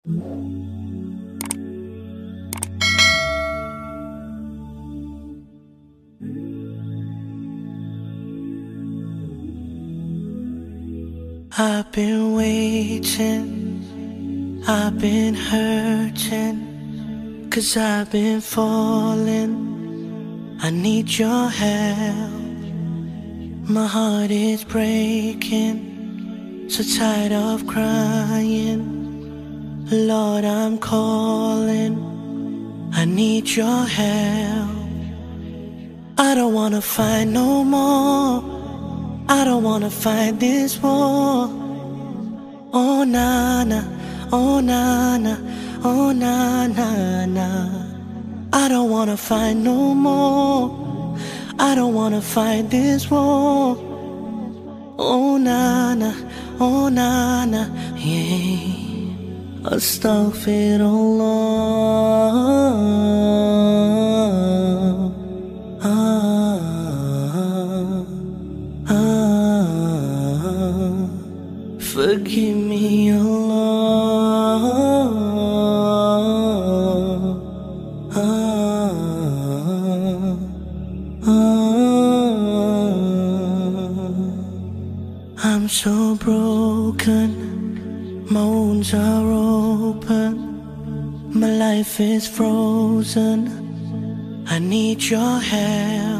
I've been waiting, I've been hurting, 'cause I've been falling, I need your help. My heart is breaking, so tired of crying. Lord, I'm calling, I need your help. I don't wanna fight no more, I don't wanna fight this war. Oh na na, oh na na, oh na na na. I don't wanna fight no more, I don't wanna fight this war. Oh na na, oh na na, yeah. Astaghfirullah. Forgive me, Allah. I'm so broken, my wounds are open, my life is frozen, I need your help.